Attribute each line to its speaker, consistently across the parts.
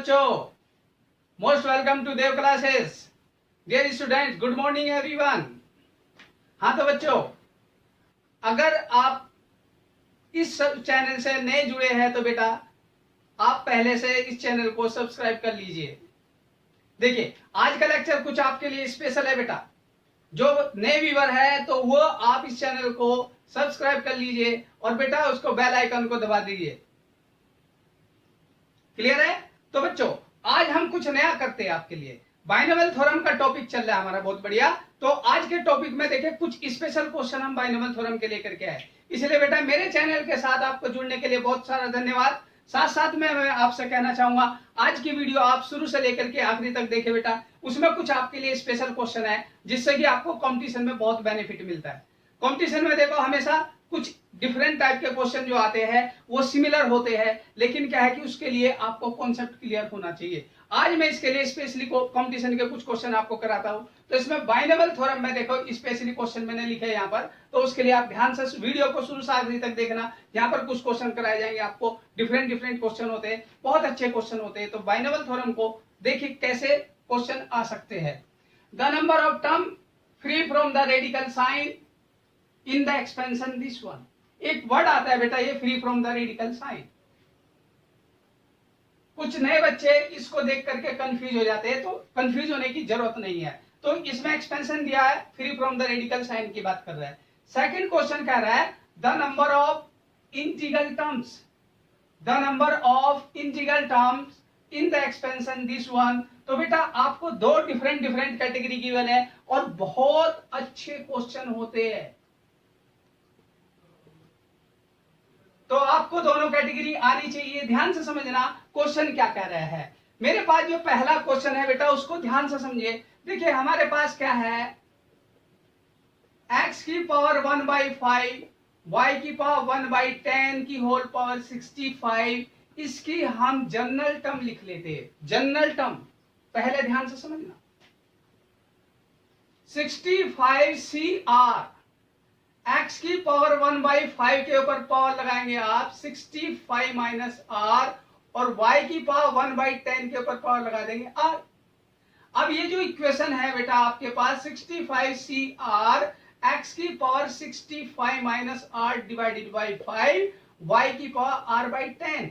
Speaker 1: बच्चों, most welcome to Dev classes. Dear student, good morning everyone. हाँ तो बच्चों, अगर आप इस चैनल से नए जुड़े हैं तो बेटा आप पहले से इस चैनल को सब्सक्राइब कर लीजिए। देखिए, आज का लेक्चर कुछ आपके लिए स्पेशल है बेटा। जो नए व्यूअर है तो वो आप इस चैनल को सब्सक्राइब कर लीजिए और बेटा उसको बेल आइकन को दबा दीजिए। क्लियर है? तो बच्चों, आज हम कुछ नया करते हैं आपके लिए। बाइनोमियल थ्योरम का टॉपिक चल रहा है हमारा, बहुत बढ़िया। तो आज के टॉपिक में देखिए कुछ स्पेशल क्वेश्चन हम बाइनोमियल थ्योरम के लेकर के आए। इसलिए बेटा मेरे चैनल के साथ आपको जुड़ने के लिए बहुत सारा धन्यवाद। साथ साथ में मैं आपसे कहना चाहूंगा, आज की वीडियो आप शुरू से लेकर के आखिरी तक देखें बेटा। उसमें कुछ आपके लिए स्पेशल क्वेश्चन है जिससे कि आपको कंपटीशन में बहुत बेनिफिट मिलता है। कंपटीशन में देखो हमेशा कुछ डिफरेंट टाइप के क्वेश्चन जो आते हैं वो सिमिलर होते हैं, लेकिन क्या है कि उसके लिए आपको कॉन्सेप्ट क्लियर होना चाहिए। आज मैं इसके लिए स्पेशली कंपटीशन के कुछ क्वेश्चन आपको कराता हूं। तो इसमें बाइनोमियल थ्योरम में देखो स्पेशली क्वेश्चन मैंने लिखे हैं यहाँ पर, तो उसके लिए आप ध्यान से वीडियो को शुरू से आखिरी तक देखना। यहाँ पर कुछ क्वेश्चन कराए जाएंगे आपको, डिफरेंट क्वेश्चन होते हैं, बहुत अच्छे क्वेश्चन होते हैं। तो बाइनोमियल थ्योरम को देखिए कैसे क्वेश्चन आ सकते हैं। The number of term free from the radical sign in the expansion this one. एक वर्ड आता है बेटा ये free from the radical sign. कुछ नए बच्चे इसको देख करके कंफ्यूज हो जाते हैं, तो कंफ्यूज होने की जरूरत नहीं है। तो इसमें एक्सपेंशन दिया है, free from the radical sign की बात कर रहा है। सेकंड क्वेश्चन कह रहा है the number of integral terms, the number of integral terms in the expansion this one. तो बेटा आपको दो डिफरेंट कैटेगरी गिवन है और बहुत अच्छे क्वेश्चन होते हैं, तो आपको दोनों कैटेगरी आनी चाहिए। ध्यान से समझना क्वेश्चन क्या कह रहा है। मेरे पास जो पहला क्वेश्चन है बेटा उसको ध्यान से समझिए। देखिए हमारे पास क्या है, x की पावर 1/5, y की पावर 1/10 की होल पावर 65। इसकी हम जनरल टर्म लिख लेते हैं। जनरल टर्म पहले ध्यान से समझना, 65 x की पावर 1/5 के ऊपर पावर लगाएंगे आप 65 माइनस r, और y की पावर 1/10 के ऊपर पावर लगा देंगे r। अब ये जो इक्वेशन है बेटा आपके पास 65 x की power 65 minus r divided by 5, y की पावर r/10।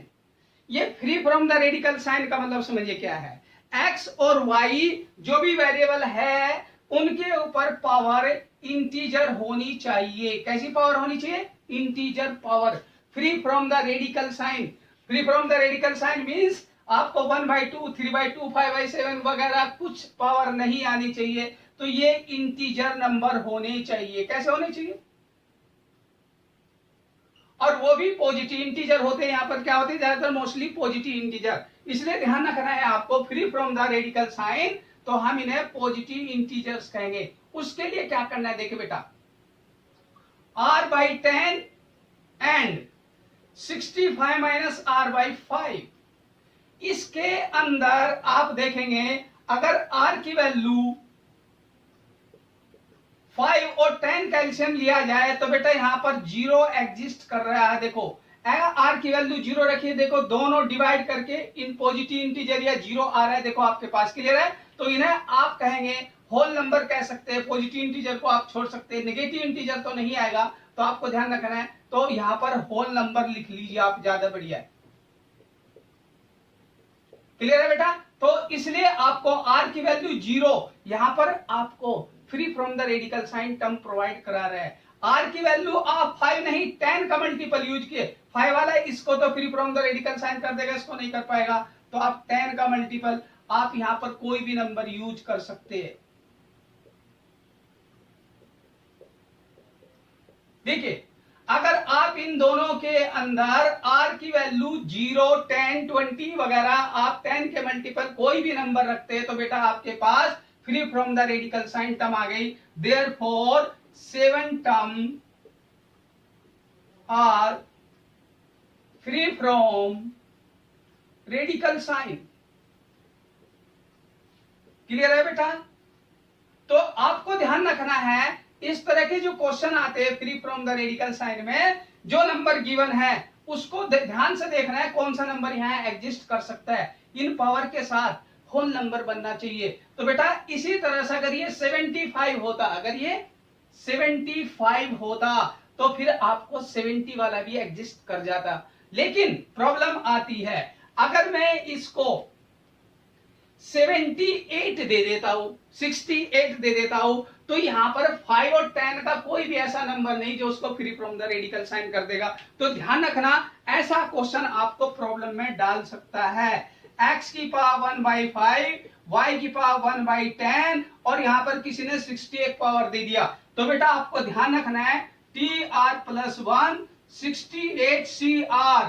Speaker 1: ये free from the radical sign का मतलब समझिए क्या है। x और y जो भी वेरिएबल है उनके ऊपर पावर इंटीजर होनी चाहिए। कैसी पावर होनी चाहिए? Integer power. Free from the radical sign. Free from the radical sign means आपको 1/2, 3/2, 5/7 वगैरह कुछ पावर नहीं आनी चाहिए। तो ये इंटीजर नंबर होने चाहिए। कैसे होने चाहिए? और वो भी पॉजिटिव इंटीजर होते हैं। यहाँ पर क्या होते हैं? ज्यादातर मोस्टली पॉजिटिव इंटीजर। इसलिए ध्यान रखना है आपको, free from the radical sign तो हम इन्हें पॉजिटिव इंटीजर्स कहेंगे। उसके लिए क्या करना है देखिए बेटा, r/10 एंड 65 माइनस r/5। इसके अंदर आप देखेंगे अगर r की वैल्यू 5 और 10 कैल्शियम लिया जाए तो बेटा यहां पर 0 एग्जिस्ट कर रहा है। देखो r की वैल्यू 0 रखिए, देखो दोनों डिवाइड करके इन पॉजिटिव इंटीजर या 0 आ रहा है। देखो आपके पास क्लियर है। तो इन्हें आप कहेंगे होल नंबर कह सकते हैं। पॉजिटिव इंटीजर को आप छोड़ सकते हैं, नेगेटिव इंटीजर तो नहीं आएगा, तो आपको ध्यान रखना है। तो यहां पर होल नंबर लिख लीजिए आप, ज्यादा बढ़िया है। क्लियर है बेटा? तो इसलिए आपको r की वैल्यू 0, यहां पर आपको free from the radical sign term provide करा रहे हैं। r की वैल्यू आप 5 नहीं 10 का मल्टीपल यूज किए। 5 वाला इसको तो free from the radical sign कर देगा, इसको नहीं कर पाएगा। तो आप 10 का मल्टीपल आप यहां पर कोई भी नंबर यूज कर सकते हैं। देखिए अगर आप इन दोनों के अंदर r की वैल्यू 0, 10, 20 वगैरह आप 10 के मल्टीपल कोई भी नंबर रखते हैं तो बेटा आपके पास free from the radical sign term आ गई। Therefore 7 term are free from radical sign. Clear है बेटा? तो आपको ध्यान रखना है, इस तरह के जो क्वेश्चन आते हैं free from the radical sign में, जो नंबर गिवन है उसको ध्यान से देखना है कौन सा नंबर यहाँ एग्जिस्ट कर सकता है। इन पावर के साथ होल नंबर बनना चाहिए। तो बेटा इसी तरह से अगर ये 75 होता, अगर ये 75 होता तो फिर आपको 70 वाला भी एग्जिस्ट कर जाता। लेकिन प्रॉब्लम आती है, अगर मैं इसको 78 दे देता हूं, 68 दे देता हूं, तो यहां पर 5 और 10 का कोई भी ऐसा नंबर नहीं जो उसको free from the radical sign कर देगा। तो ध्यान रखना, ऐसा क्वेश्चन आपको प्रॉब्लम में डाल सकता है। x की पावर 1/5, y की पावर 1/10 और यहां पर किसी ने 68 पावर दे दिया। तो बेटा आपको ध्यान रखना है tr+1 68cr,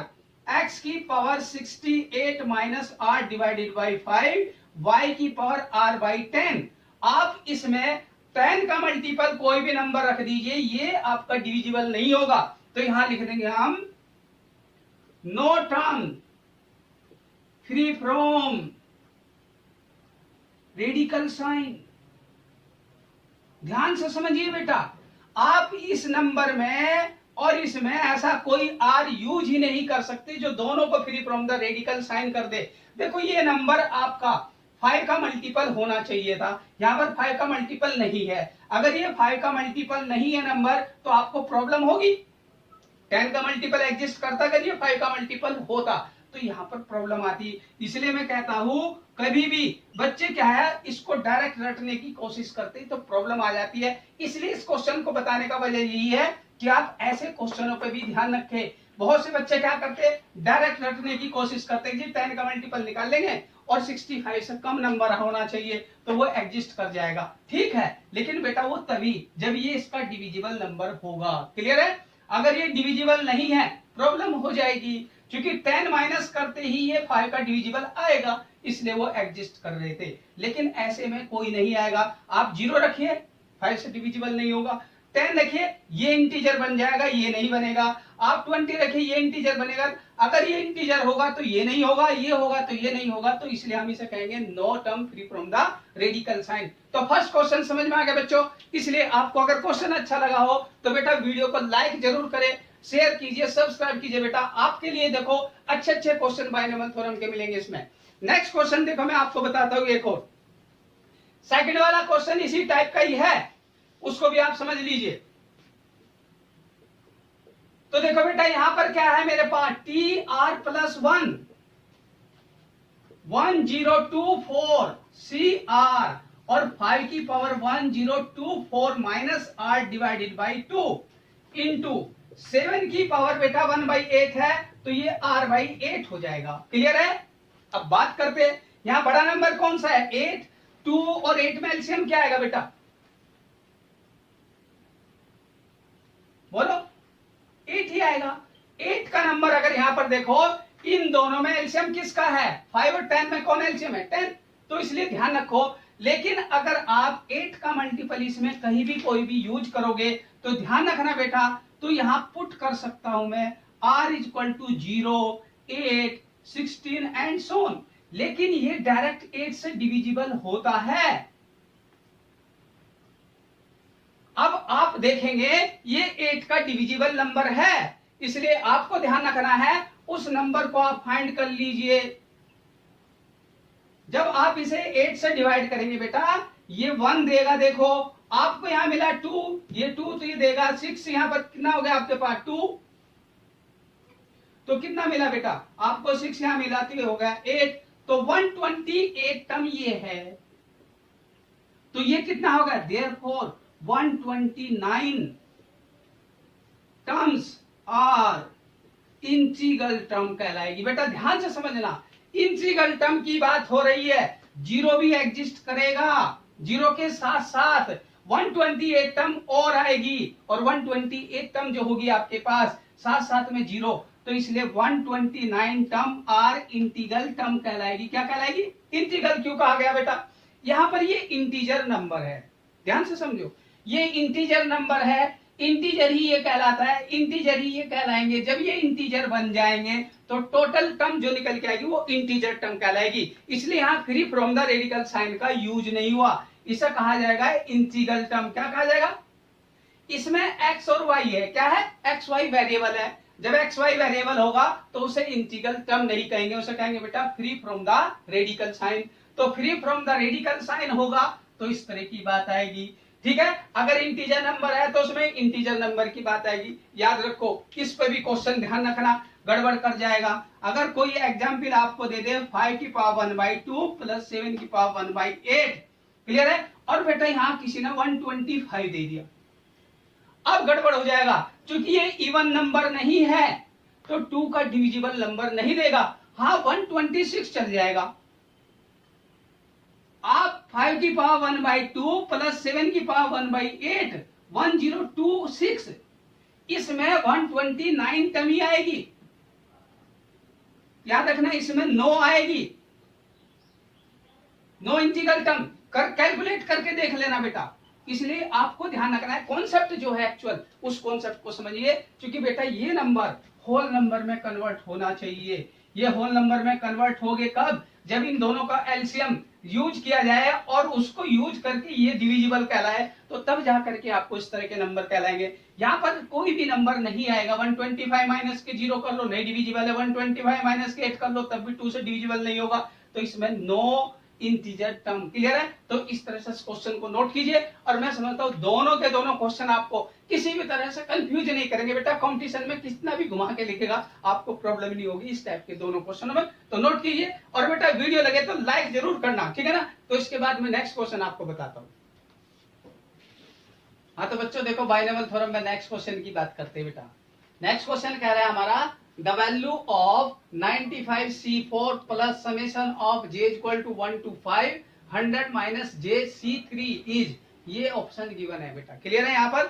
Speaker 1: x की power 68 minus r divided by 5, y की पावर r/10। आप इसमें 10 का मल्टीपल कोई भी नंबर रख दीजिए, ये आपका डिविजिबल नहीं होगा। तो यहां लिख देंगे हम no term free from radical sign. ध्यान से समझिए बेटा, आप इस नंबर में और इसमें ऐसा कोई आर यूज ही नहीं कर सकते जो दोनों को free from the radical sign कर दे। देखो ये नंबर आपका 5 का मल्टीपल होना चाहिए था, यहां पर 5 का मल्टीपल नहीं है। अगर ये 5 का मल्टीपल नहीं है नंबर तो आपको प्रॉब्लम होगी। 10 का मल्टीपल एग्जिस्ट करता, अगर ये 5 का मल्टीपल होता तो यहां पर प्रॉब्लम आती। इसलिए मैं कहता हूं कभी भी बच्चे क्या है इसको डायरेक्ट रटने की कोशिश करते तो प्रॉब्लम आ जाती है। इसलिए इस क्वेश्चन को बताने का वजह यही है कि आप ऐसे क्वेश्चनों पे भी ध्यान रखें। बहुत से बच्चे क्या करते हैं, डायरेक्ट रटने की कोशिश करते हैं जी 10 का मल्टीपल निकाल लेंगे और 65 से कम नंबर होना चाहिए तो वो एग्जिस्ट कर जाएगा। ठीक है, लेकिन बेटा वो तभी जब ये इसका डिविजिबल नंबर होगा। क्लियर है? अगर ये डिविजिबल नहीं है प्रॉब्लम हो जाएगी, क्योंकि 10 माइनस करते ही ये 5 का डिविजिबल आएगा, इसलिए वो एग्जिस्ट कर रहे थे। लेकिन ऐसे में कोई नहीं आएगा। आप 0 रखिए, 5 से डिविजिबल नहीं होगा। 10 रखिए, ये इंटीजर बन जाएगा, ये नहीं बनेगा। आप 20 रखिए, ये इंटीजर बनेगा। अगर ये इंटीजर होगा तो ये नहीं होगा, ये होगा तो ये नहीं होगा। तो इसलिए हम इसे कहेंगे no term free from the radical sign. तो फर्स्ट क्वेश्चन समझ में आ गया बच्चों। इसलिए आपको अगर क्वेश्चन अच्छा लगा हो तो बेटा वीडियो को लाइक जरूर करें, शेयर कीजिए, सब्सक्राइब कीजिए। बेटा आपके लिए देखो अच्छे अच्छे क्वेश्चन बाइनोमियल थ्योरम के मिलेंगे इसमें। नेक्स्ट क्वेश्चन देखो, मैं आपको बताता हूं एक और। सेकंड वाला क्वेश्चन इसी टाइप का ही है, उसको भी आप समझ लीजिए। तो देखो बेटा यहां पर क्या है मेरे पास, tr+1 1024 cr और 5 की power 1024 minus r divided by 2 into 7 की पावर बेटा 1/8 है, तो ये r/8 हो जाएगा। क्लियर है? अब बात करते हैं यहां बड़ा नंबर कौन सा है, 8। 2 और 8 में एलसीएम क्या आएगा बेटा, बोलो 8 ही आएगा। 8 का नंबर अगर यहां पर देखो, इन दोनों में एलसीएम किसका है, 5 और 10 में कौन एलसीएम है, 10। तो इसलिए ध्यान रखो। लेकिन अगर आप 8 का मल्टीपल इसमें कहीं भी कोई भी यूज करोगे तो ध्यान रखना बेटा, तो यहां पुट कर सकता हूं मैं r = 0, 8, 16 एंड सो ऑन। लेकिन ये डायरेक्ट 8 से डिविजिबल होता है। अब आप देखेंगे ये 8 का डिविजिबल नंबर है, इसलिए आपको ध्यान रखना है उस नंबर को आप फाइंड कर लीजिए। जब आप इसे 8 से डिवाइड करेंगे बेटा, ये 1 देगा। देखो आपको यहां मिला 2, ये 2 तो ये देगा 6। यहां पर कितना हो गया आपके पास 2, तो कितना मिला बेटा आपको 6, यहां मिला तो ये हो गया 8। तो 128 टर्म ये है, तो ये कितना होगा, therefore 129 terms are integral term कहलाएगी। बेटा ध्यान से समझना, इंटीग्रल टर्म की बात हो रही है, 0 भी एग्जिस्ट करेगा, 0 के साथ साथ 128 टर्म और आएगी, और 128 टर्म जो होगी आपके पास साथ साथ में 0, तो इसलिए 129 टर्म आर इंटीग्रल टर्म कहलाएगी। क्या कहलाएगी, इंटीग्रल। क्यों कहा गया बेटा, यहां पर ये इंटीजर नंबर है, ध्यान से समझो, ये इंटीजर नंबर है, इंटीजर ही ये कहलाता है, इंटीजर ही ये कहलाएंगे। जब ये इंटीजर बन जाएंगे तो टोटल टर्म जो निकल के आएगी वो इंटीजर टर्म कहलाएगी। इसलिए यहां free from the radical sign का यूज नहीं हुआ, इसे कहा जाएगा इंटीग्रल टर्म। क्या कहा जाएगा, इसमें x और y है, क्या है, xy वेरिएबल है। जब एक्स वाई वेरिएबल होगा तो उसे इंटीग्रल टर्म नहीं कहेंगे, उसे कहेंगे बेटा free from the radical sign. तो free from the radical sign होगा तो इस तरह की बात आएगी, ठीक है। अगर इंटीजर नंबर है तो उसमें इंटीजर नंबर की बात आएगी। याद रखो, इस पर भी क्वेश्चन ध्यान रखना, गड़बड़ कर जाएगा। अगर कोई एग्जाम्पल आपको दे दे 5 की पावर 1/2 प्लस 7 की पावर 1/8, क्लियर है, और बेटा यहाँ किसी ने 125 दे दिया, अब गड़बड़ हो जाएगा। क्योंकि ये इवन नंबर नहीं है तो 2 का डिविजिबल नंबर नहीं देगा। हाँ 126 चल जाएगा। आप 5 की पावर 1/2 प्लस 7 की पावर 1/8 1026, इसमें 129 टर्म ही आएगी। याद रखना इसमें नो आएगी, नो इंटीग्रल टर्म। कैलकुलेट करके देख लेना बेटा। इसलिए आपको ध्यान रखना है, कॉन्सेप्ट जो है एक्चुअल उस कॉन्सेप्ट को समझिए। क्योंकि बेटा ये नंबर होल नंबर में कन्वर्ट होना चाहिए। ये होल नंबर में कन्वर्ट होगे कब? जब इन दोनों का एलसीएम यूज किया जाए और उसको यूज करके ये डिविजिबल कहलाए, तो तब जा करके आपको इस तरह के नंबर कहलाएंगे। यहाँ पर कोई भी नंबर नहीं आएगा। 125 माइनस के 0 कर लो, नहीं डिविजिबल है। 125 माइनस के 8 कर लो, तब भी 2 से डिविजिबल नहीं होगा। तो इसमें नो इंटीजर टर्म, क्लियर है। तो इस तरह से क्वेश्चन को नोट कीजिए। और मैं समझता हूं दोनों के दोनों क्वेश्चन आपको किसी भी तरह से कंफ्यूज नहीं करेंगे बेटा। कंपटीशन में कितना भी घुमा के लिखेगा आपको प्रॉब्लम नहीं होगी इस टाइप के दोनों क्वेश्चनों में। तो नोट कीजिए, और बेटा वीडियो लगे तो लाइक जरूर करना, ठीक है ना। तो इसके बाद मैं नेक्स्ट क्वेश्चन आपको बताता हूँ। हाँ तो बच्चों देखो, बाइनोमियल थ्योरम में नेक्स्ट क्वेश्चन की बात करते हैं बेटा। नेक्स्ट क्वेश्चन कह रहा है हमारा, the value of 95C4 plus summation of j equal to 1 to 5 100 minus jC3 is, ये ऑप्शन गिवन है बेटा, क्लियर है। यहाँ पर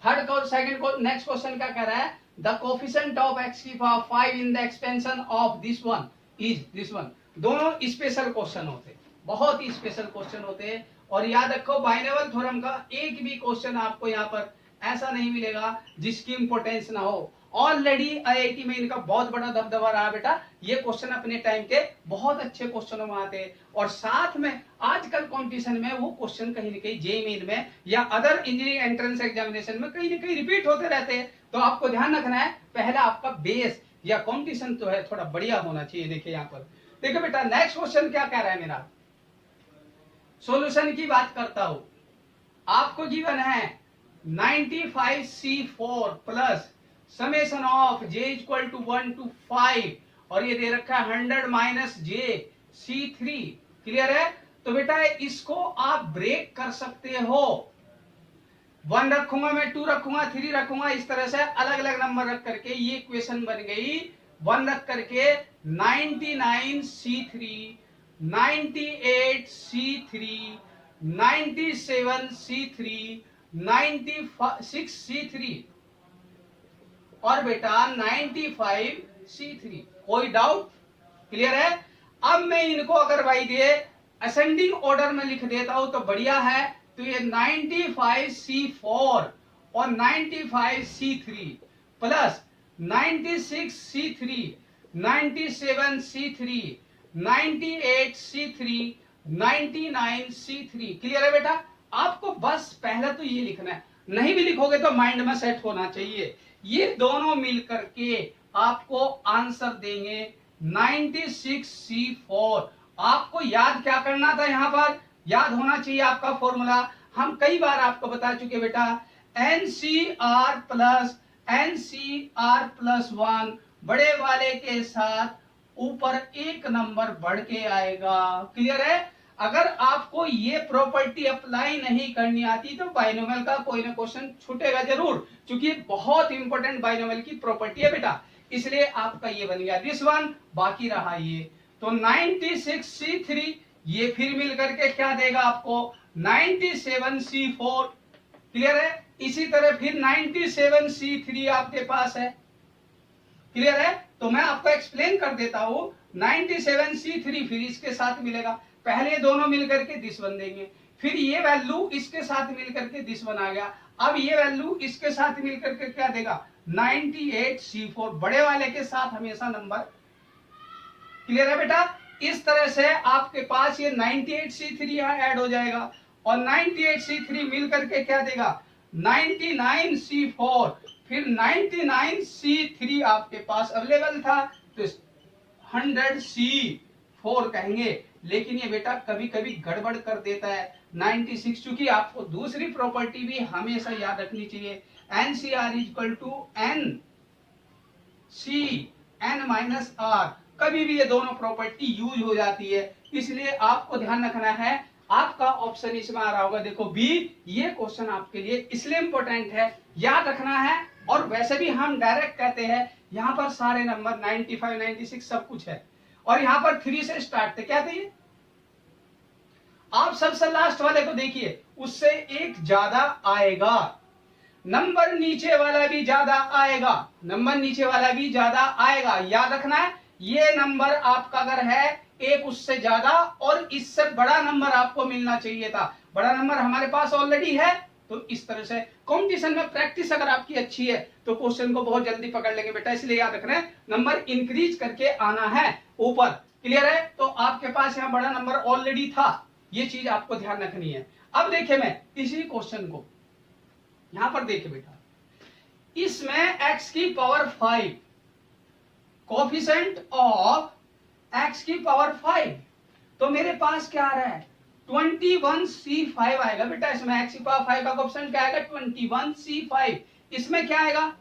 Speaker 1: थर्ड और सेकंड को नेक्स्ट क्वेश्चन क्या कह रहा है, द कोफिशिएंट ऑफ x की power 5 in the expansion of this one is this one. दोनों स्पेशल क्वेश्चन होते, बहुत ही स्पेशल क्वेश्चन होते हैं। और याद रखो बाइनोमियल थ्योरम का एक भी क्वेश्चन आपको यहाँ पर ऐसा नहीं मिलेगा जिसकी इंपोर्टेंस ना हो। ऑलरेडी आईआईटी में इनका बहुत बड़ा दबदबा रहा बेटा। ये क्वेश्चन अपने टाइम के बहुत अच्छे क्वेश्चनों में आते हैं, और साथ में आजकल कंपटीशन में वो क्वेश्चन कहीं न कहीं जेईई मेन में या अदर इंजीनियरिंग एंट्रेंस एग्जामिनेशन में कहीं न कहीं रिपीट होते रहते हैं। तो आपको ध्यान रखना है, पहला आपका बेस या कंपटीशन तो है थोड़ा बढ़िया होना चाहिए। देखिए यहाँ पर देखो बेटा, नेक्स्ट क्वेश्चन क्या कह रहा है मेरा, सॉल्यूशन की बात करता हूं। आपको गिवन है 95C4 plus summation of j equal to 1 to 5, और ये दे रखा है 100 माइनस jC3, क्लियर है। तो बेटा इसको आप ब्रेक कर सकते हो। 1 रखूंगा मैं, 2 रखूंगा, 3 रखूंगा, इस तरह से अलग अलग नंबर रख करके ये इक्वेशन बन गई। 1 रख करके 99C3, 98C3, 97C3, 96C3 और बेटा 95C3। कोई डाउट? क्लियर है। अब मैं इनको अगर भाई दे असेंडिंग ऑर्डर में लिख देता हूं तो बढ़िया है। तो ये 95C4 और 95C3 plus 96C3, 97C3, 98C3, 99C3, clear है बेटा। आपको बस पहले तो ये लिखना है, नहीं भी लिखोगे तो माइंड में सेट होना चाहिए। ये दोनों मिलकर के आपको आंसर देंगे 96C4। आपको याद क्या करना था, यहां पर याद होना चाहिए आपका फॉर्मूला। हम कई बार आपको बता चुके बेटा, NCR प्लस 1 बड़े वाले के साथ ऊपर एक नंबर बढ़ के आएगा, क्लियर है। अगर आपको ये प्रॉपर्टी अप्लाई नहीं करनी आती तो बाइनोमियल का कोई ना क्वेश्चन छूटेगा जरूर, क्योंकि बहुत इंपॉर्टेंट बाइनोमियल की प्रॉपर्टी है बेटा। इसलिए आपका ये बन गया दिस वन, बाकी रहा ये। तो 96C3 ये फिर मिलकर के क्या देगा आपको 97C4, क्लियर है। इसी तरह फिर 97C3 आपके पास है, क्लियर है। तो मैं आपको एक्सप्लेन कर देता हूं। 97C3 फिर इसके साथ मिलेगा, पहले दोनों मिलकर के दिस वन देंगे, फिर ये वैल्यू इसके साथ मिलकर के दिस वन आ गया। अब ये वैल्यू इसके साथ मिलकर के क्या देगा 98C4, बड़े वाले के साथ हमेशा नंबर, क्लियर है बेटा। इस तरह से आपके पास ये 98C3 यहाँ ऐड हो जाएगा, और 98C3 मिलकर के क्या देगा 99C4 फिर 99C3 आपके पास अवेलेबल था, तो 100C4 कहेंगे। लेकिन ये बेटा कभी कभी गड़बड़ कर देता है 96, क्योंकि आपको दूसरी प्रॉपर्टी भी हमेशा याद रखनी चाहिए, NCR इक्वल टू N-R। कभी भी ये दोनों प्रॉपर्टी यूज हो जाती है, इसलिए आपको ध्यान रखना है। आपका ऑप्शन इसमें आ रहा होगा, देखो बी। ये क्वेश्चन आपके लिए इसलिए इंपॉर्टेंट है, याद रखना है। और वैसे भी हम डायरेक्ट कहते हैं, यहाँ पर सारे नंबर 95, 96 सब कुछ है, और यहाँ पर 3 से स्टार्ट थे। क्या थे ये? आप सबसे लास्ट वाले को देखिए, उससे एक ज्यादा आएगा, नंबर नीचे वाला भी ज्यादा आएगा, नंबर नीचे वाला भी ज्यादा आएगा। याद रखना है, ये नंबर आपका अगर है एक उससे ज्यादा और इससे बड़ा नंबर आपको मिलना चाहिए था, बड़ा नंबर हमारे पास ऑलरेडी है। तो इस तरह से कंपटीशन में प्रैक्टिस अगर आपकी अच्छी है तो क्वेश्चन को बहुत जल्दी पकड़ लेंगे बेटा। इसलिए याद रखना है, नंबर इंक्रीज करके आना है ऊपर। क्लियर है? तो आपके पास यहाँ बड़ा नंबर ऑलरेडी था, ये चीज आपको ध्यान रखनी है। अब देखिए मैं इसी क्वेश्चन को यहां पर देखिए बेटा, इसमें x की पावर 5, कोफिशिएंट ऑफ x की पावर 5, तो मेरे पास क्या आ रहा है 21C5 आएगा बेटा। इसमें x की पावर 5 का कोफिशिएंट क्या आएगा 21C5। इसमें क्या आएगा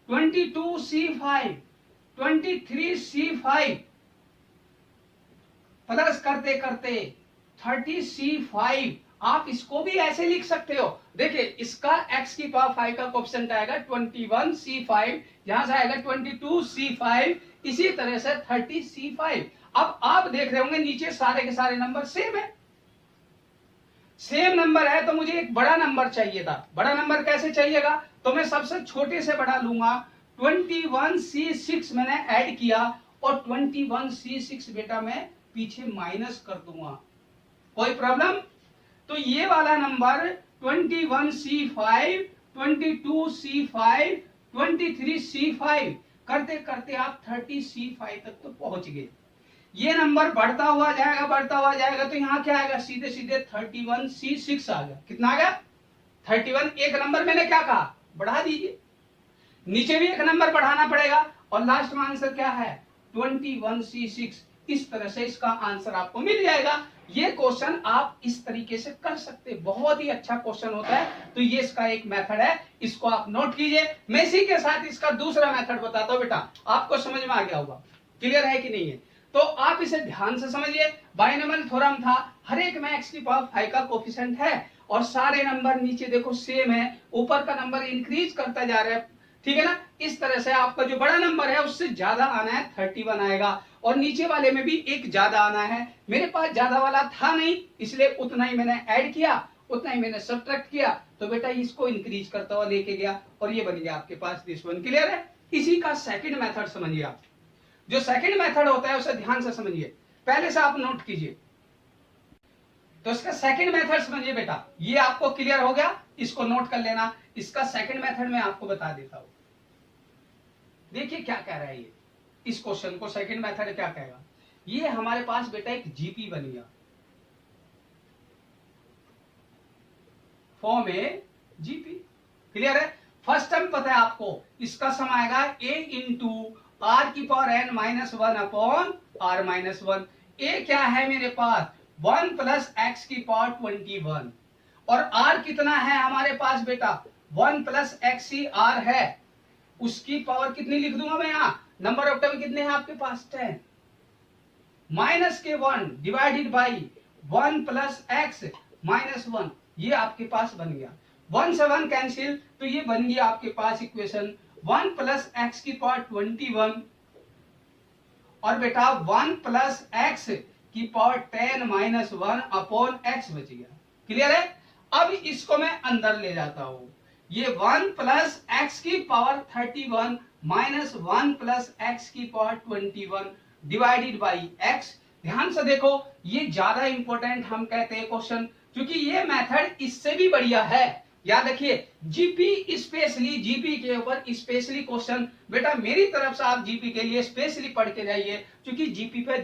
Speaker 1: 22C5, 23C5 प्लस करते करते 30C5। आप इसको भी ऐसे लिख सकते हो, देखिए इसका x की पावर 5 का कोफिशिएंट आएगा 21C5, यहां से आएगा 22C5, इसी तरह से 30C5। अब आप देख रहे होंगे नीचे सारे के सारे नंबर सेम है, सेम नंबर है, तो मुझे एक बड़ा नंबर चाहिए था। बड़ा नंबर कैसे चाहिएगा? तो मैं सबसे छोटे से बड़ा लूंगा, 21C6 मैंने ऐड किया, और 21C6 बेटा मैं पीछे माइनस कर दूंगा, कोई प्रॉब्लम? तो ये वाला नंबर 21C5, 22C5, 23C5 करते करते आप 30C5 तक तो पहुंच गए। ये नंबर बढ़ता हुआ जाएगा, बढ़ता हुआ जाएगा, तो यहाँ क्या आएगा सीधे सीधे 31C6 आ गया। कितना आ गया 31। एक नंबर मैंने क्या कहा, बढ़ा दीजिए, नीचे भी एक नंबर बढ़ाना पड़ेगा, और लास्ट में आंसर क्या है 21C6। इस तरह से इसका आंसर आपको मिल जाएगा। ये क्वेश्चन आप इस तरीके से कर सकते, बहुत ही अच्छा क्वेश्चन होता है। तो ये इसका एक मेथड है, इसको आप नोट कीजिए। मैं इसी के साथ इसका दूसरा मेथड बताता हूं बेटा, आपको समझ में आ गया होगा। क्लियर है कि नहीं है? तो आप इसे ध्यान से समझिए। बाइनोमियल थ्योरम था, हर एक में x की पावर 5 का कोफिशिएंट है, और सारे नंबर नीचे देखो सेम है, ऊपर का नंबर इंक्रीज करता जा रहा है। ठीक है ना? इस तरह से आपका जो बड़ा नंबर है उससे ज्यादा आना है, 31 आएगा, और नीचे वाले में भी एक ज्यादा आना है। मेरे पास ज्यादा वाला था नहीं, इसलिए उतना ही मैंने ऐड किया, उतना ही मैंने सब्ट्रैक्ट किया, तो बेटा इसको इंक्रीज करता हुआ लेके गया, और ये बन गया आपके पास दिस वन। क्लियर है? इसी का सेकंड मेथड समझिए आप। जो सेकंड मेथड होता है उसे ध्यान से समझिए, पहले से आप नोट कीजिए। तो इसका सेकंड मेथड समझिए बेटा, ये आपको क्लियर हो गया, इसको नोट कर लेना। इसका सेकंड मेथड मैं आपको बता देता हूं। देखिए क्या कह रहा है ये, इस क्वेश्चन को सेकंड मेथड क्या कहेगा। ये हमारे पास बेटा एक जीपी बन गया, फॉर्म ए जीपी। क्लियर है? फर्स्ट टर्म पता है आपको, इसका सम आएगा a इंटू आर की power n minus 1 upon r minus 1। ए क्या है मेरे पास 1 प्लस एक्स की पावर 21, और r कितना है हमारे पास बेटा 1 प्लस एक्स ही r है, उसकी पावर कितनी लिख दूंगा मैं यहाँ, नंबर ऑफ टर्म कितने हैं आपके पास 10, माइनस के 1 divided by 1 plus x minus 1, ये आपके पास बन गया। 1 से 1 कैंसिल, तो ये बन गया आपके पास इक्वेशन 1 प्लस एक्स की पावर 21, और बेटा 1 प्लस एक्स की पावर 10 माइनस 1 अपॉन एक्स बच गया। क्लियर है? अब इसको मैं अंदर ले जाता हूं, ये 1 प्लस एक्स की पावर 31 माइनस 1 प्लस एक्स की पावर 21 डिवाइडेड बाई एक्स। ध्यान से देखो, ये ज्यादा इंपॉर्टेंट हम कहते हैं क्वेश्चन, क्योंकि ये मेथड इससे भी बढ़िया है। याद रखिए, जीपी स्पेशली, जीपी के ऊपर स्पेशली क्वेश्चन बेटा मेरी तरफ से आप जीपी के लिए स्पेशली पढ़ के जाइए, क्योंकि जीपी पे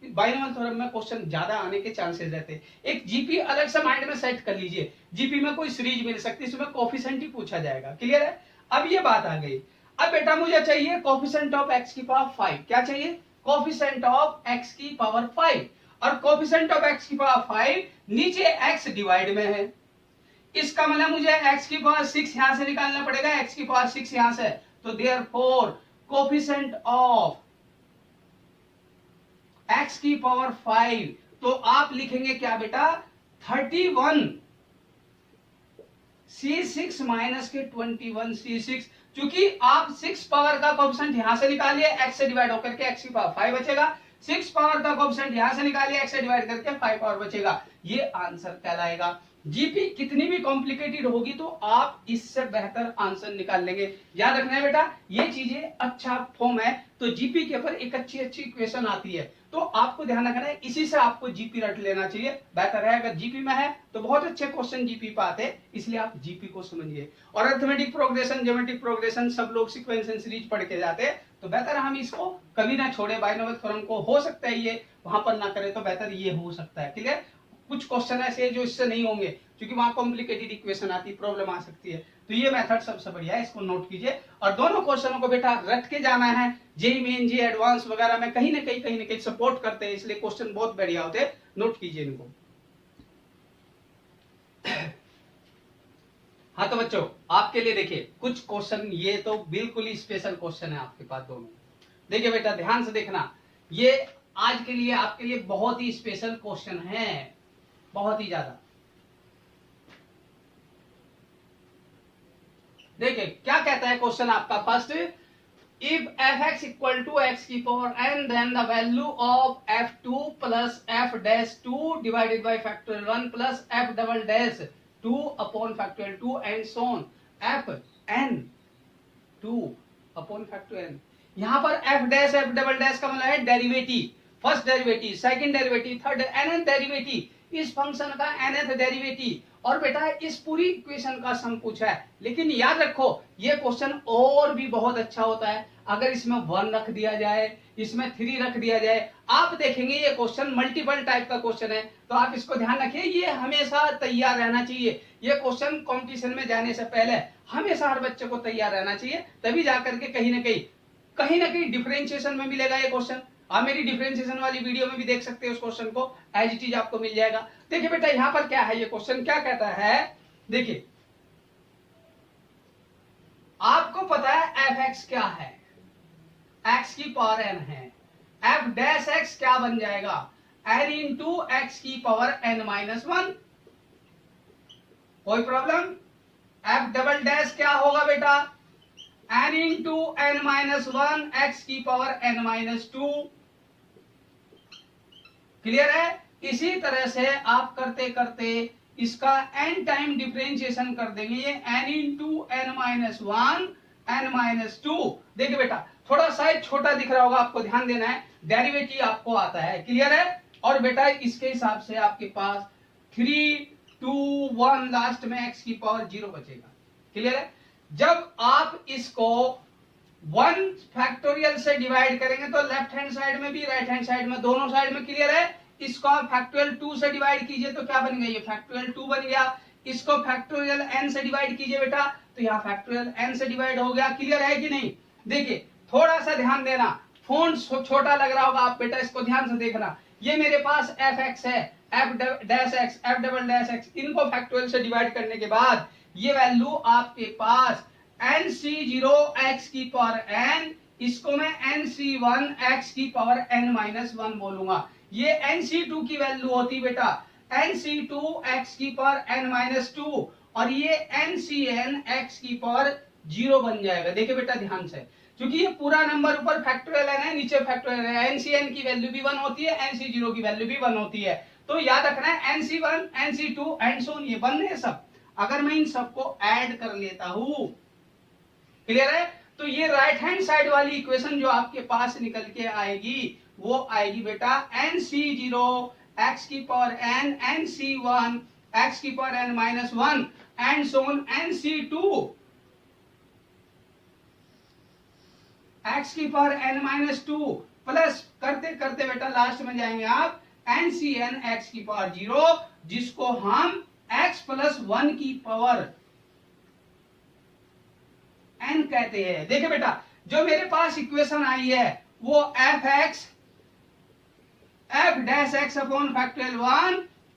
Speaker 1: बाइनोमियल थ्योरम में क्वेश्चन ज्यादा आने के चांसेस रहते हैं। एक जीपी अलग से माइंड में सेट कर लीजिए, जीपी में कोई सीरीज मिल सकती है, इसमें कोफिशिएंट ही पूछा जाएगा। क्लियर है? अब ये बात आ गई। अब बेटा मुझे चाहिए कोफिशिएंट ऑफ x की पावर 5। क्या चाहिए? कोफिशिएंट ऑफ x की पावर 5। और कोफिशिएंट ऑफ x की पावर 5 नीचे x डिवाइड में है, इसका मतलब मुझे x की पावर 6 यहां से निकालना पड़ेगा, x की पावर 6 यहां से, तो देयरफॉर कोफिशिएंट ऑफ x की पावर 5, तो आप लिखेंगे क्या बेटा? 31 C6 माइनस के 21 C6, क्योंकि आप 6 पावर का कोफिशिएंट यहां से निकालिए, x से डिवाइड होकर के x की पावर 5 बचेगा, 6 पावर का कोफिशिएंट यहां से निकालिए, x से डिवाइड करके 5 पावर बचेगा। ये आंसर कहलाएगा। जीपी कितनी भी कॉम्प्लिकेटेड होगी तो आप इससे बेहतर आंसर निकाल लेंगे। याद रखना है बेटा, ये चीजें अच्छा फॉर्म है तो जीपी के ऊपर एक अच्छी इक्वेशन आती है, तो आपको ध्यान रखना है, इसी से आपको जीपी रट लेना चाहिए, बेहतर है। अगर जीपी में है तो बहुत अच्छे क्वेश्चन जीपी पे आते हैं, इसलिए आप जीपी को समझिए। और अरिथमेटिक प्रोग्रेशन, ज्योमेट्रिक प्रोग्रेशन सब लोग सीक्वेंस एंड सीरीज पढ़ के जाते हैं, तो बेहतर हम इसको कभी ना छोड़े। बाइनोमियल थ्योरम को हो सकता है ये वहां पर ना करे तो बेहतर ये हो सकता है। क्लियर? कुछ क्वेश्चन ऐसे हैं जो इससे नहीं होंगे, क्योंकि वहां कॉम्प्लिकेटेड इक्वेशन आती, प्रॉब्लम आ सकती है, तो ये मेथड सबसे बढ़िया है, इसको नोट कीजिए। और दोनों क्वेश्चनों को बेटा रट के जाना है। जेई मेन, जेई एडवांस वगैरह में कहीं ना कहीं सपोर्ट करते हैं, इसलिए क्वेश्चन बहुत बढ़िया होते हैं, नोट कीजिए इनको। हाँ तो बच्चों आपके लिए देखिए कुछ क्वेश्चन, ये तो बिल्कुल ही स्पेशल क्वेश्चन है आपके पास दोनों। देखिए बेटा ध्यान से देखना, ये आज के लिए आपके लिए बहुत ही स्पेशल क्वेश्चन है, बहुत ही ज्यादा। देखिए क्या कहता है क्वेश्चन आपका first, if fx equal to x की power n then the value of f2 plus f dash 2 divided by factorial 1 plus f double dash 2 upon factorial 2 and so on f n 2 upon factorial n। यहां पर f dash f double dash का मतलब है derivative, first derivative, second derivative, third nth derivative, इस function का nth derivative. और बेटा इस पूरी इक्वेशन का सम पूछा है, लेकिन याद रखो ये क्वेश्चन और भी बहुत अच्छा होता है अगर इसमें 1 रख दिया जाए, इसमें 3 रख दिया जाए। आप देखेंगे ये क्वेश्चन मल्टीपल टाइप का क्वेश्चन है, तो आप इसको ध्यान रखिए, ये हमेशा तैयार रहना चाहिए। ये क्वेश्चन कंपटीशन में जाने से पहले हमेशा हर बच्चे को तैयार रहना चाहिए, तभी जाकर के कहीं ना कहीं डिफरेंशिएशन में मिलेगा ये क्वेश्चन। आप मेरी डिफरेंशिएशन वाली वीडियो में भी देख सकते हैं, उस क्वेश्चन को एज इट इज आपको मिल जाएगा। देखिए बेटा यहां पर क्या है, ये क्वेश्चन क्या कहता है, देखिए आपको पता है f(x) क्या है, x की पावर n है, f डैश x क्या बन जाएगा, n इंटू x की पावर n माइनस 1। कोई प्रॉब्लम? f डबल डैश क्या होगा बेटा, n into n minus 1 x की पावर n माइनस 2। क्लियर है? इसी तरह से आप करते करते इसका n टाइम डिफरेंशिएशन कर देंगे, ये n into n minus 1 n minus 2। देखिए बेटा थोड़ा साइज छोटा दिख रहा होगा, आपको ध्यान देना है, डेरिवेटिव आपको आता है। क्लियर है? और बेटा इसके हिसाब से आपके पास 3 2 1 लास्ट में x की पावर 0 बचेगा। क्लियर है? जब आप इसको 1 फैक्टोरियल से डिवाइड करेंगे तो लेफ्ट हैंड साइड में भी राइट हैंड साइड में, दोनों साइड में, क्लियर है? इसको आप फैक्टोरियल 2 से डिवाइड कीजिए तो क्या बन गया, ये फैक्टोरियल 2 बन गया। इसको फैक्टोरियल n से डिवाइड कीजिए बेटा तो यहाँ फैक्टोरियल n से डिवाइड हो गया। क्लियर है कि नहीं? देखिए थोड़ा सा ध्यान देना, फोन छोटा लग रहा होगा, आप बेटा इसको ध्यान से देखना। ये मेरे पास fx है, f dash x, f double dash x, इनको फैक्टोरियल से डिवाइड करने के बाद ये वैल्यू आपके पास nc0 x की पावर n, इसको मैं nc1 x की पावर n माइनस 1 बोलूंगा। ये nc2 की वैल्यू होती बेटा nc2 x की पावर n माइनस 2, और ये ncn x की पावर 0 बन जाएगा। देखिए बेटा ध्यान से, क्योंकि ये पूरा नंबर ऊपर फैक्टोरियल n है, नीचे फैक्टोरियल है, ncn की वैल्यू भी 1 होती है, nc0 की वैल्यू भी 1 होती है। तो याद रखना है nc1 nc2 and so on, ये 1 है सब। अगर मैं इन सबको ऐड कर लेता हूं, क्लियर है, तो ये राइट हैंड साइड वाली इक्वेशन जो आपके पास निकल के आएगी वो आएगी बेटा nc0 x की पावर n, nc1 x की power n minus 1 and so on nc2 x की पावर n माइनस 2 प्लस करते करते बेटा लास्ट में जाएंगे आप ncn x की पावर 0, जिसको हम x प्लस 1 की पावर एन कहते हैं। देखिए बेटा, जो मेरे पास इक्वेशन आई है वो F dash X upon factorial 1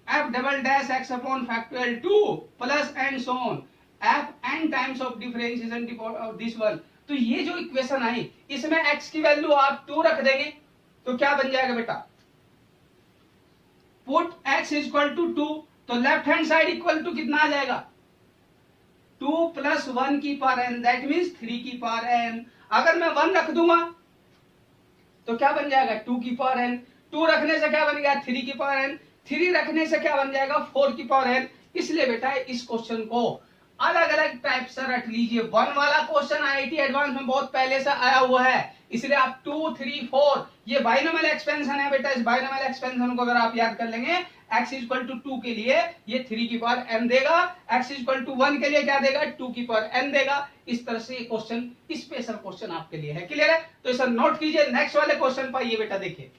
Speaker 1: F double dash X upon factorial 2 plus and so on F N times of differentiation of this one. तो ये जो इक्वेशन आई इसमें एक्स की वैल्यू आप 2 रख देंगे तो क्या बन जाएगा बेटा, पुट x इक्वल टू 2, तो left hand side equal to कितना आ जाएगा 2 प्लस 1 की पावर n, दैट मीन्स 3 की पावर n। अगर मैं 1 रख दूंगा तो क्या बन जाएगा 2 की पावर n, 2 रखने से क्या बन गया 3 की पावर n, 3 रखने से क्या बन जाएगा 4 की पावर n। इसलिए बेटा इस क्वेश्चन को अलग अलग टाइप से रख लीजिए। 1 वाला क्वेश्चन आईआईटी एडवांस में बहुत पहले से आया हुआ है, इसलिए आप 2, 3, 4 ये बाइनोमियल एक्सपेंशन है बेटा। इस बाइनोमियल एक्सपेंशन को अगर आप याद कर लेंगे, x इक्वल टू 2 के लिए ये 3 की पावर n देगा, x इक्वल टू 1 के लिए क्या देगा 2 की पावर n देगा। इस तरह से ये क्वेश्चन स्पेशल क्वेश्चन आपके लिए है। क्लियर है? तो इसे नोट कीजिए। नेक्स्ट वाले क्वेश्चन पर ये बेटा देखिए,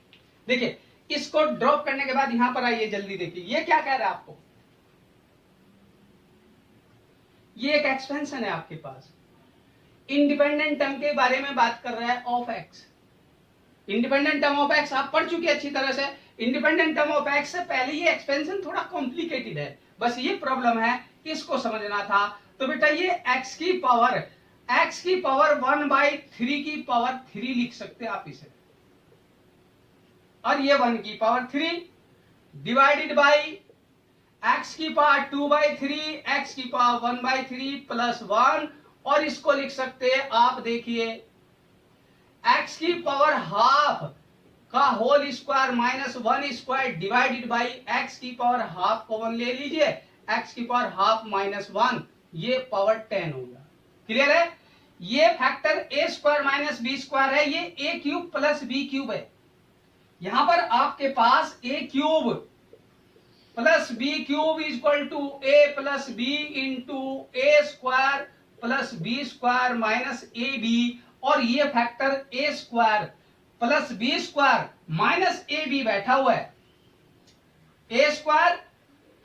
Speaker 1: देखिए इसको ड्रॉप करने के बाद यहां पर आइए, जल्दी देखिए ये क्या कह रहा है आपको। ये एक एक्सपेंशन है आपके पास, इंडिपेंडेंट टर्म के बारे में बात कर रहा है of x. Independent term of x आप पढ़ चुके अच्छी तरह से। इंडिपेंडेंट टर्म ऑफ एक्स से पहले ये एक्सपेंशन थोड़ा कॉम्प्लिकेटेड है, बस ये प्रॉब्लम है कि इसको समझना था। तो बेटा ये x की पावर 1/3 की पावर 3 लिख सकते हैं आप इसे, और ये 1 की पावर 3 डिवाइडेड बाई x की पावर 2/3, x की पावर 1/3 प्लस 1, और इसको लिख सकते हैं आप देखिए x की पावर हाफ का whole square minus 1 square divided by x की पावर हाफ कॉमन ले लीजिए, x की पावर हाफ माइनस 1, ये पावर 10 होगा। क्लियर है? ये factor a square minus B square है, ये a cube plus b cube है। यहां पर आपके पास a cube plus B cube equal to a plus B into A square plus B square minus A B, और ये factor a square plus B square minus A B बैठा हुआ है। a square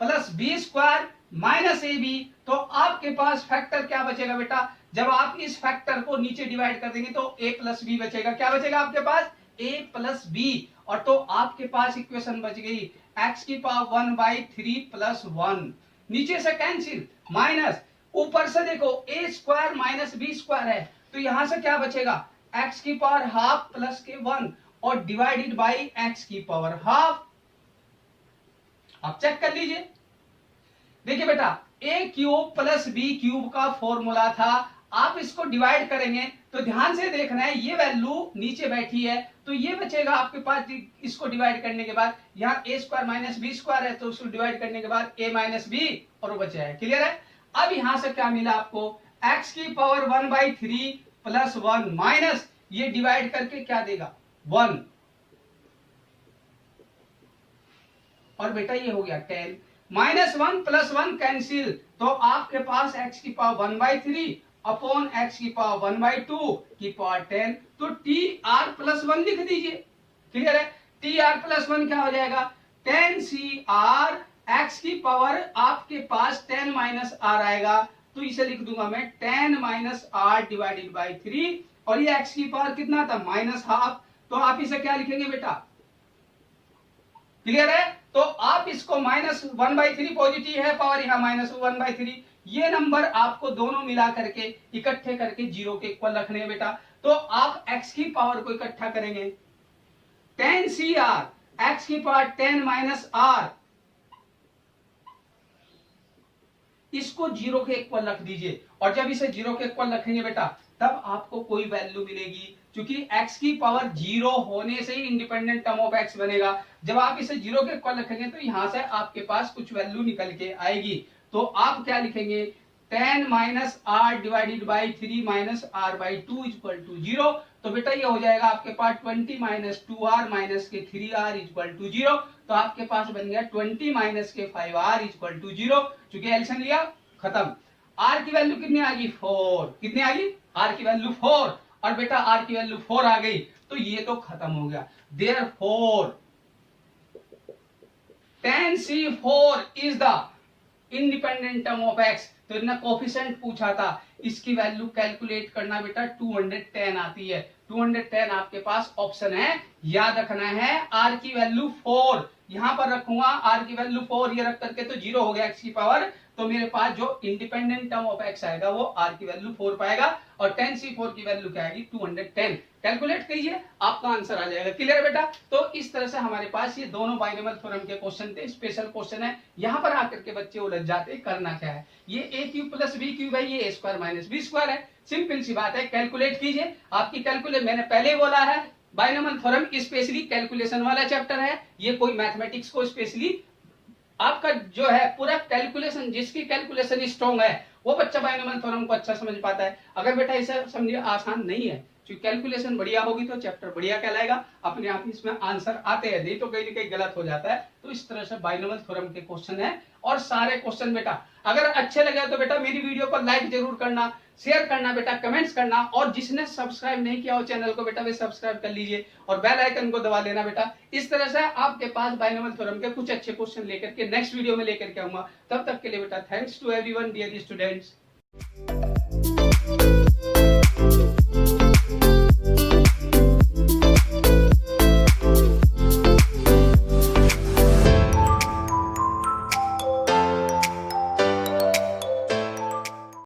Speaker 1: plus B square minus A B, तो आपके पास factor क्या बचेगा बेटा, जब आप इस फैक्टर को नीचे डिवाइड कर देंगे तो a प्लस बी बचेगा। क्या बचेगा आपके पास a प्लस बी, और तो आपके पास इक्वेशन बच गई x की पावर 1/3 प्लस 1, नीचे से कैंसिल माइनस, ऊपर से देखो a square minus B square है, तो यहां से क्या बचेगा x की पावर हाफ प्लस के 1 और डिवाइडेड बाई x की पावर हाफ। आप चेक कर लीजिए। देखिए बेटा a cube plus B cube का फॉर्मूला था, आप इसको डिवाइड करेंगे तो ध्यान से देखना है ये वैल्यू नीचे बैठी है, तो ये बचेगा आपके पास। इसको डिवाइड करने के बाद यहाँ a square minus B square है, तो उसको डिवाइड करने के बाद a माइनस बी, और वो बचा है। क्लियर है? अब यहां से क्या मिला आपको x की पावर 1/3 प्लस 1 माइनस ये डिवाइड करके क्या देगा 1, और बेटा ये हो गया 10 माइनस 1 प्लस 1 कैंसिल, तो आपके पास x की पावर 1/3 अपॉन x की पावर 1/2 की पावर 10, तो tr प्लस 1 लिख दीजिए। क्लियर है? tr प्लस 1 क्या हो जाएगा 10cr, x की पावर आपके पास 10 माइनस r आएगा, तो इसे लिख दूंगा मैं 10 माइनस r डिवाइडेड बाई 3, और ये x की पावर कितना था माइनस हाफ, तो आप इसे क्या लिखेंगे बेटा। क्लियर है? तो आप इसको माइनस 1/3 पॉजिटिव है पावर, यहाँ माइनस 1/3, ये नंबर आपको दोनों मिला करके इकट्ठे करके 0 के इक्वल रखने हैं बेटा। तो आप x की पावर को इकट्ठा करेंगे 10cr, x की पावर 10 माइनस r, इसको 0 के इक्वल रख दीजिए, और जब इसे 0 के इक्वल रखेंगे बेटा तब आपको कोई वैल्यू मिलेगी, क्योंकि x की पावर 0 होने से ही इंडिपेंडेंट टर्म ऑफ x बनेगा। जब आप इसे 0 के इक्वल रखेंगे तो यहां से आपके पास कुछ वैल्यू निकल के आएगी, तो आप क्या लिखेंगे 10 minus r divided by 3 minus r/2 equal to 0, तो बेटा ये हो जाएगा आपके पास 20 माइनस 2r माइनस के 3r इक्वल टू 0, तो आपके पास बन गया 20 माइनस के 5r इक्वल टू 0। चूंकि एलसीएम लिया खत्म, r की वैल्यू कितनी आ गई 4, कितनी आ गई r की वैल्यू 4, और बेटा r की वैल्यू 4 आ गई तो ये तो खत्म हो गया। Therefore 10c4 is the independent term of x। तो इन्होंने कोफिशिएंट पूछा था, इसकी वैल्यू कैलकुलेट करना बेटा 210 आती है। 210 आपके पास ऑप्शन है, याद रखना है। आर की वैल्यू 4 यहां पर रखूंगा, आर की वैल्यू 4 ये रख करके तो 0 हो गया एक्स की पावर, तो मेरे पास जो इंडिपेंडेंट टर्म ऑफ एक्स आएगा वो आर की वैल्यू 4 पाएगा, और 10c4 की वैल्यू क्या आएगी 210। कैलकुलेट कीजिए, आपका आंसर आ जाएगा। क्लियर बेटा? तो इस तरह से हमारे पास ये दोनों बाइनोमियल थ्योरम के क्वेश्चन थे, स्पेशल क्वेश्चन है। यहां पर आकर के बच्चे उलझ जाते, करना क्या है, ये ए क्यूब प्लस बी क्यूब है, ये ए स्क्वायर माइनस बी स्क्वायर है, सिंपल सी बात है। कैलकुलेट कीजिए, आपकी कैलकुलेट मैंने पहले बोला है, बाइनोमियल थ्योरम स्पेशली कैलकुलेशन वाला चैप्टर है, ये कोई मैथमेटिक्स को स्पेशली आपका जो है पूरा कैलकुलेशन, जिसकी कैलकुलेशन स्ट्रॉन्ग है वो बच्चा बाइनोमियल थ्योरम को अच्छा समझ पाता है। अगर बेटा इसे समझिए आसान नहीं है, क्योंकि कैलकुलेशन बढ़िया होगी तो चैप्टर बढ़िया कहलाएगा, अपने आप इसमें आंसर आते हैं, नहीं तो कहीं ना कहीं गलत हो जाता है। तो इस तरह से बाइनोमियल थ्योरम के क्वेश्चन है, और सारे क्वेश्चन बेटा अगर अच्छे लगे तो बेटा मेरी वीडियो को लाइक जरूर करना, शेयर करना बेटा, कमेंट्स करना, और जिसने सब्सक्राइब नहीं किया हो चैनल को बेटा वे सब्सक्राइब कर लीजिए और बेल आइकन को दबा लेना बेटा। इस तरह से आपके पास बाइनोमियल थ्योरम के कुछ अच्छे क्वेश्चन लेकर के नेक्स्ट वीडियो में लेकर के आऊंगा। तब तक के लिए बेटा thanks to everyone dear students.